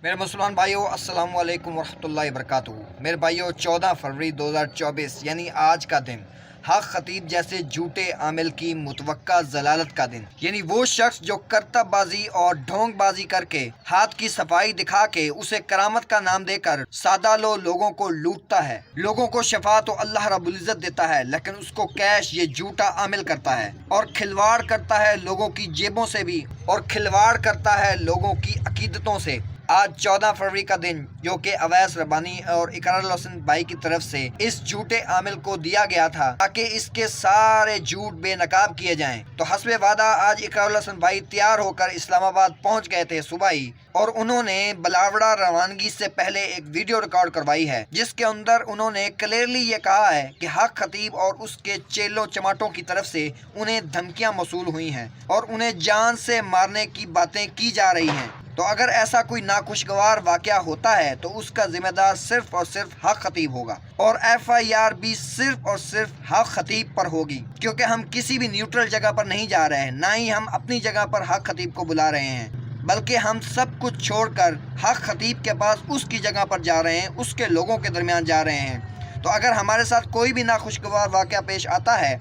मेरे मुसलमान भाइयों अस्सलाम वालेकुम वरहमतुल्लाहि वबरकातुहू। मेरे भाइयों 14 फरवरी 2024 यानी आज का दिन हक खतीब जैसे झूठे आमिल की मुतवक्का जलालत का दिन, यानी वो शख्स जो करतबबाजी और ढोंगबाजी करके हाथ की सफाई दिखा के उसे करामत का नाम देकर सादा लोगों को लूटता है। लोगों को शफा तो अल्लाह रब्बुल इज्जत देता है, लेकिन उसको कैश ये झूठा आमिल करता है और खिलवाड़ करता है लोगों की जेबों से भी और खिलवाड़ करता है लोगों की अकीदतों से। आज 14 फरवरी का दिन जो कि अवैस रबानी और इकरार हसन भाई की तरफ से इस झूठे आमिल को दिया गया था ताकि इसके सारे झूठ बेनकाब किए जाएं, तो हस्बे वादा आज इकरार हसन भाई तैयार होकर इस्लामाबाद पहुंच गए थे सुबह ही, और उन्होंने बलावड़ा रवानगी से पहले एक वीडियो रिकॉर्ड करवाई है जिसके अंदर उन्होंने क्लियरली ये कहा है कि हक खतीब और उसके चेलों चमाटों की तरफ से उन्हें धमकियां मौसूल हुई हैं और उन्हें जान से मारने की बातें की जा रही हैं। तो अगर ऐसा कोई नाखुशगवार वाक़या होता है तो उसका जिम्मेदार सिर्फ और सिर्फ हक खतीब होगा और FIR भी सिर्फ और सिर्फ हक खतीब पर होगी, क्योंकि हम किसी भी न्यूट्रल जगह पर नहीं जा रहे हैं, ना ही हम अपनी जगह पर हक खतीब को बुला रहे हैं, बल्कि हम सब कुछ छोड़कर हक खतीब के पास उसकी जगह पर जा रहे हैं, उसके लोगों के दरमियान जा रहे हैं। तो अगर हमारे साथ कोई भी नाखुशगवार वाक़या पेश आता है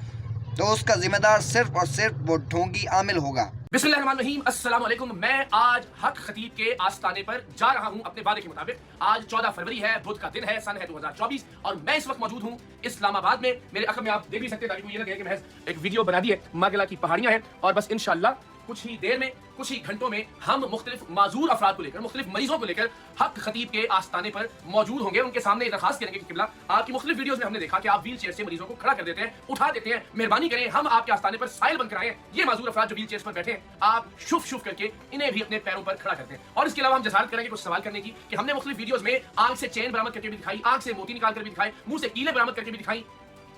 तो उसका जिम्मेदार सिर्फ और सिर्फ वो ढोंगी आमिल होगा। बिस्मिल्लाहिर्रहमानिर्रहीम, अस्सलाम वालेकुम। मैं आज हक खतीब के आस्ताने पर जा रहा हूं अपने वादे के मुताबिक। आज 14 फरवरी है, बुध का दिन है, सन है 2024 और मैं इस वक्त मौजूद हूं इस्लामाबाद में। मेरे अखम में आप देख भी सकते हैं, ताकि ये लगे कि महज एक वीडियो बना दी है। मागला की पहाड़ियां हैं और बस इंशाल्लाह कुछ ही देर में, कुछ ही घंटों में हम मुख्तलिफ माजूर अफराद को लेकर, मुख्तलिफ मरीजों को लेकर हक खतीब के आस्ताने पर मौजूद होंगे। उनके सामने दरखास्त करेंगे कि किबला, आपकी मुख्तलिफ वीडियोस में हमने देखा कि आप व्हील चेयर से मरीजों को खड़ा कर देते हैं, उठा देते हैं। मेहरबानी करें, हम आपके आस्ताने पर साइल बनकर आए। ये माजूर अफराद जो व्हील चेयर पर बैठे हैं, आप शुफ शुफ करके इन्हें भी अपने पैरों पर खड़ा करते हैं। और इसके अलावा हम जसारत करेंगे कुछ सवाल करने की कि हमने मुख्तलिफ वीडियोस में आंख से चेन बरामद करके भी दिखाई, आंख से मोती निकाल कर भी दिखाई, मुंह से कीले बरामद करके भी दिखाई।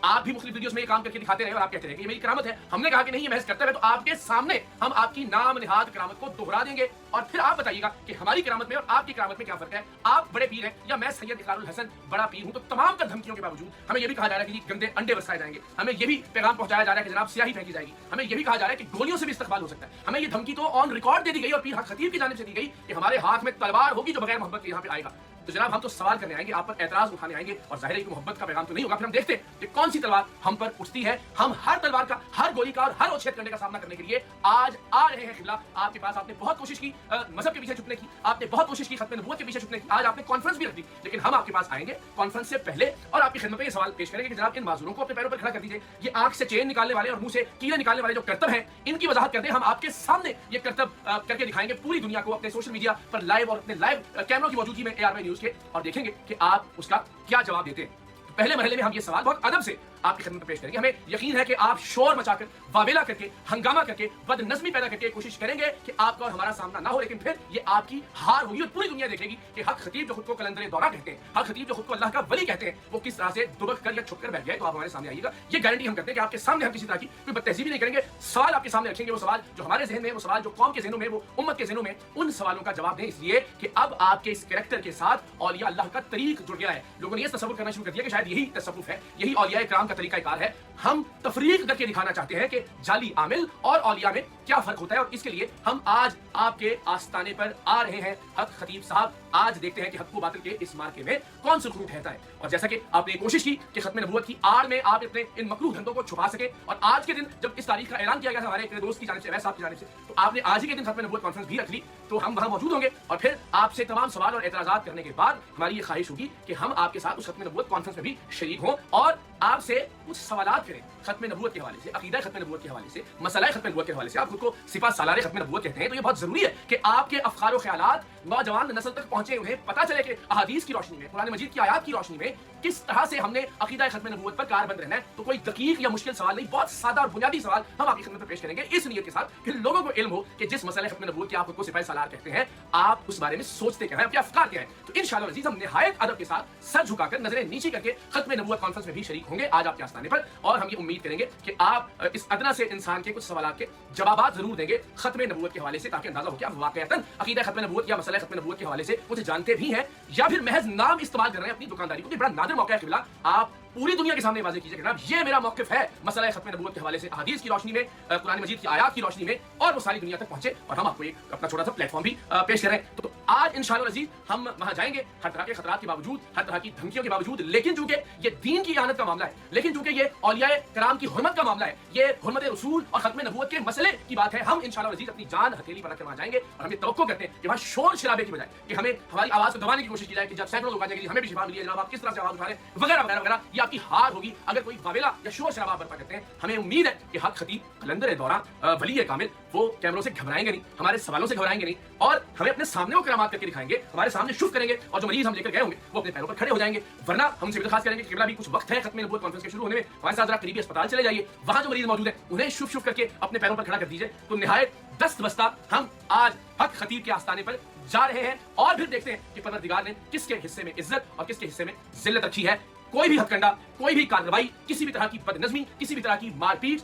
आप भी मुख्तलिफ वीडियोस में ये काम करके दिखाते रहे और आप कहते रहे कि ये मेरी करामत है। हमने कहा कि नहीं, ये महज करतब है। तो आपके सामने हम आपकी नाम निहाद करामत को दोहरा देंगे और फिर आप बताइएगा कि हमारी करामत में और आपकी करामत में क्या फर्क है। आप बड़े पीर हैं या मैं सैयद इकरारुल हसन बड़ा पीर हूं। तो तमाम तर धमकियों के बावजूद हमें यह भी कहा जा रहा है कि गंदे अंडे बरसाए जाएंगे, हमें यह भी पैगाम पहुंचाया जा रहा है कि जनाब स्याही फेंकी जाएगी, हमें यह भी कहा जा रहा है कि गोलियों से भी इस्तेमाल हो सकता है। हमें ये धमकी तो ऑन रिकॉर्ड दे दी गई और पीर हक खतीब की जानिब से दी गई कि हमारे हाथ में तलवार होगी जो बगैर मोहब्बत के यहाँ पे आएगा। तो जनाब हम तो सवाल करने आएंगे, आप पर एतराज उठाने आएंगे और जाहिर है कि मोहब्बत का पैगाम तो नहीं होगा। फिर हम देखते हैं कि कौन सी तलवार हम पर उठती है। हम हर तलवार का, हर गोली का और हर उच्छेद करने का सामना करने के लिए आज आ रहे हैं खिला आपके पास। आपने बहुत कोशिश की मजहब के पीछे छुपने की, आपने बहुत कोशिश की खत्म नबूवत के पीछे छुपने की, आज आपने कॉन्फ्रेंस भी रख दी, लेकिन हम आपके पास आएंगे कॉन्फ्रेंस से पहले और आपकी खिदमत में ये सवाल पेश करेंगे कि जनाब इन माजूरों को अपने पैरों पर खड़ा कर दीजिए। ये आंख से चेन निकालने वाले और मुंह से कीले निकालने वाले जो करतब हैं, इनकी वजाहत कर दें। हम आपके सामने ये करतब करके दिखाएंगे पूरी दुनिया को अपने सोशल मीडिया पर लाइव और अपने लाइव कैमरों की मौजूदगी में ARY न्यूज के, और देखेंगे कि आप उसका क्या जवाब देते हैं। पहले मरहले में हम ये सवाल बहुत अदब से आपकी खिदमत में पेश करेंगे। हमें यकीन है कि आप शोर मचाकर, वावेला करके, हंगामा करके, बदनज़मी पैदा करके कोशिश करेंगे कि आपका और हमारा सामना ना हो, लेकिन फिर ये आपकी हार होगी और पूरी दुनिया देखेगी कि हक खतीब जो खुद को कलंदर दौरा कहते हैं, हक खतीब जो खुद को अल्लाह का वली कहते हैं, वो किस तरह से दुबक कर या छुप कर बैठ गए। तो आप हमारे सामने आइएगा, ये गारंटी हम करते हैं कि आपके सामने हम किसी तरह की कोई बदतहजीबी नहीं करेंगे। सवाल आपके सामने रखेंगे, वो सवाल जो हमारे जहन में, वो सवाल जो कौम के जहनों में, वो उम्मत के जहनों में, उन सवालों का जवाब दें, इसलिए कि अब आपके इस कैरेक्टर के साथ औलिया अल्लाह का तरीक जुड़ गया है। लोगों ने ये तसव्वुर करना शुरू कर दिया कि शायद यही तसव्वुफ है, यही औलिया इकराम का तरीकाकार है। हम तफरीक करके दिखाना चाहते हैं कि जाली आमिल और औलिया में क्या फर्क होता है, और इसके लिए हम आज आपके आस्ताने पर आ रहे हैं। हक खतीब साहब, आज देखते हैं कि हक व बातिल के इस मार्के में कौन सुरखरू ठहरता है। और जैसा कि आपने कोशिश की कि खत्म नबूवत की आड़ में आप अपने इन मकरूह धंधों को छुपा सके, और आज के दिन जब इस तारीख का ऐलान किया गया था हमारे एक दोस्त की जानिब से, वैसा आपकी जानिब से, तो आपने आज ही के दिन खत्म नबूवत कॉन्फ्रेंस भी रख ली। तो हम वहां मौजूद होंगे और फिर आपसे तमाम सवाल और एतराजात करने के बाद हमारी ये ख्वाहिश होगी कि हम आपके साथ उस खत्म नबूवत कॉन्फ्रेंस में भी शरीक हों और आपसे कुछ सवालात करें खत्म नबूवत के हवाले से, अकीदा खत्म नबूवत के हवाले से, मसला खत्म नबूवत के हवाले से। आप खुद को सिपा सालार खत्म नबूवत कहते हैं, तो ये बहुत जरूरी है कि आपके अफकार व ख्यालात नौजवान नस्ल तक पहुंचे, उन्हें पता चले कि अहादीस की रोशनी में, कुरान मजीद की आयात की रोशनी में किस तरह से हमने अकीदा खत्म नबूवत पर कारबंद रहना है। तो कोई दकीक या मुश्किल सवाल नहीं, बहुत सादा और बुनियादी सवाल हम आपकी खिदमत में पेश करेंगे, इस नीयत के साथ कि लोगों को इल्म हो कि जिस मसले खत्म नबूवत की आप खुद को सिपाही सालार कहते हैं, आप उस बारे में सोचते क्या हैं, आपके अफकार क्या हैं। तो इंशाअल्लाह अज़ीज़ हम निहायत अदब के साथ सर झुकाकर, नजरें नीचे करके खत्म नबूवत कॉन्फ्रेंस में भी शरीक होंगे आज आपके आस्ताने पर। और हम ये उम्मीद करेंगे कि आप इस अदना से इंसान के कुछ सवाल के जवाब जरूर देंगे खत्म नबूवत के हवाले से, ताकि अंदाजा हो कि आप वाकईतन अकीदा खत्म नबूवत या मसला खत्म नबूवत के हवाले से कुछ जानते भी हैं या फिर महज नाम इस्तेमाल कर रहे हैं अपनी दुकानदारी को। बड़ा नादिर मौका है किबला, आप पूरी दुनिया के सामने वाज़ेह कीजिए कि जनाब ये मेरा मौक़िफ़ है मसला खत्म नबूवत के हवाले से, अहादीस की रोशनी में, कुरान मजीद की आयात की रोशनी में, और वो सारी दुनिया तक पहुंचे और हम आपको एक अपना छोटा सा प्लेटफॉर्म भी पेश कर रहे हैं। तो आज इंशाअल्लाह अज़ीज़ हम वहां जाएंगे, हर तरह के खतरात के बावजूद, हर तरह की धमकियों के बावजूद, लेकिन चूंकि ये दीन की इहानत का मामला है, लेकिन चूंकि ये औलियाए किराम की हुर्मत का मामला है, ये हुर्मत रसूल और खत्म नबूवत के मसले की बात है, हम इंशाअल्लाह अज़ीज़ अपनी जान हथेली पर रखकर वहां जाएंगे और हम ये तवक्को करते हैं कि वहां शोर शराबे की बजाय कि हमें हमारी आवाज को दबाने की कोशिश की जाए कि जब सैकड़ों लोग आ जाएंगे हमें भी शिफा मिली है जनाब, आप किस तरह से आवाज उठा रहे हैं वगैरह वगैरह वगैरह, ये आपकी हार होगी अगर कोई वावेला या शोर शराबा बर्पा करते हैं। हमें उम्मीद है कि हक खतीब कलंदर दौरान वली कामिल वो कैमरों से घबराएंगे नहीं, हमारे सवालों से घबराएंगे नहीं, और हमें अपने सामने वो करामात करके दिखाएंगे, हमारे सामने शुभ करेंगे, और जो मरीज हम लेकर गए होंगे वो अपने पैरों पर खड़े हो जाएंगे। वरना हम उनसे दरखास्त करेंगे कि किबला भी कुछ वक्त है खत्म नबूवत कॉन्फ्रेंस के शुरू होने में, हमारे साथ जरा करीबी अस्पताल चले जाइए, वहां जो मरीज मौजूद है उन्हें शुभ शुभ करके अपने पैरों पर खड़ा कर दीजिए। तो निहायत दस्त बस्ता हम आज हक खतीब के आस्थाने पर जा रहे हैं और फिर देखते हैं कि परवरदिगार ने किसके हिस्से में इज्जत और किसके हिस्से में जिल्लत रखी है। कोई भी हथकंडा, कोई भी कार्रवाई, किसी भी तरह की बदनज़मी, किसी भी तरह की मारपीट,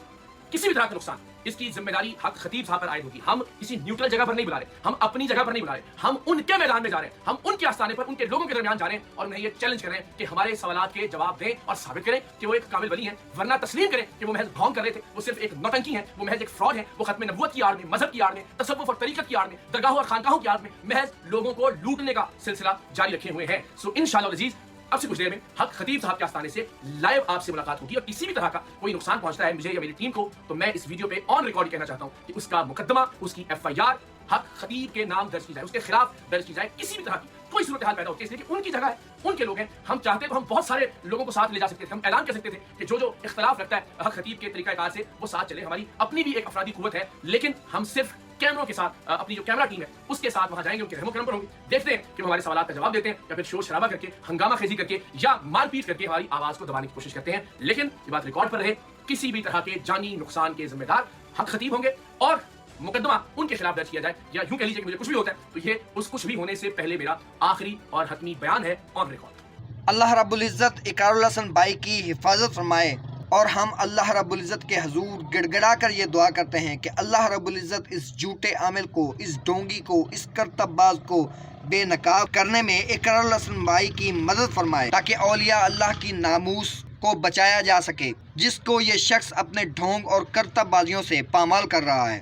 किसी भी तरह का नुकसान, इसकी जिम्मेदारी हक खतीब साहब पर आयद होगी। हम किसी न्यूट्रल जगह पर नहीं बुला रहे, हम अपनी जगह पर नहीं बुला रहे, हम उनके मैदान में जा रहे हैं, हम उनके आस्थाने पर उनके लोगों के दरमियान जा रहे हैं और उन्हें ये चैलेंज कर रहे हैं कि हमारे सवालात के जवाब दें और साबित करें कि वो एक कामिल वली हैं, वरना तस्लीम करें कि वो महज ढोंग कर रहे थे, वो सिर्फ एक नौटंकी है, वो महज एक फ्रॉड है, वो खत्म नबूवत की आड़ में, मजहब की आड़ में, तसव्वुफ और तरीकत की आड़ में, दरगाहों और खानकाहों की आड़ में महज लोगों को लूटने का सिलसिला जारी रखे हुए हैं। सो इंशाअल्लाह अज़ीज़ अब से कुछ देर में हक खतीब साहब के आस्थाने से लाइव आपसे मुलाकात होगी, और किसी भी तरह का कोई नुकसान पहुंचता है मुझे या मेरी टीम को तो मैं इस वीडियो पे ऑन रिकॉर्ड कहना चाहता हूं कि उसका मुकदमा, उसकी FIR हक खतीब के नाम दर्ज की जाए, उसके खिलाफ दर्ज की जाए। किसी भी तरह की कोई सूरत हाल पैदा होती है इसलिए कि उनकी जगह है, उनके लोग हैं, हम चाहते तो हम बहुत सारे लोगों को साथ ले जा सकते थे, हम ऐलान कर सकते थे कि जो जो इख्तलाफ रखता है हक खतीब के तरीकाकार से वो साथ चले, हमारी अपनी भी एक अफरादी कुव्वत है, लेकिन हम सिर्फ कैमरों के साथ, अपनी जो कैमरा टीम है उसके साथ वहां जाएंगे, उनके रहमो करम पर होंगे, देखते हैं कि वो हमारे सवालों का जवाब देते हैं या फिर शोर शराबा करके, हंगामा खेजी करके या मारपीट करके हमारी आवाज को दबाने की कोशिश करते हैं। लेकिन ये बात रिकॉर्ड पर रहे, किसी भी तरह के जानी नुकसान के जिम्मेदार हक खतीब होंगे और मुकदमा उनके खिलाफ दर्ज किया जाए, या यूं कह लीजिए कि मुझे कुछ भी होता है तो ये उस कुछ भी होने से पहले मेरा आखिरी और हतमी बयान है ऑन रिकॉर्ड। अल्लाह रब्बुल इज़्ज़त इकरारुल हसन भाई की हिफाजत फरमाए, और हम अल्लाह रब्बुल इज़्ज़त के हजूर गिड़गिड़ा कर ये दुआ करते हैं कि अल्लाह रब्बुल इज़्ज़त इस झूठे आमिल को, इस ढोंगी को, इस करतबबाज को बेनकाब करने में इकरारुल हसन भाई की मदद फरमाए, ताकि औलिया अल्लाह की नामूस को बचाया जा सके जिसको ये शख्स अपने ढोंग और करतबबाजियों से पामाल कर रहा है।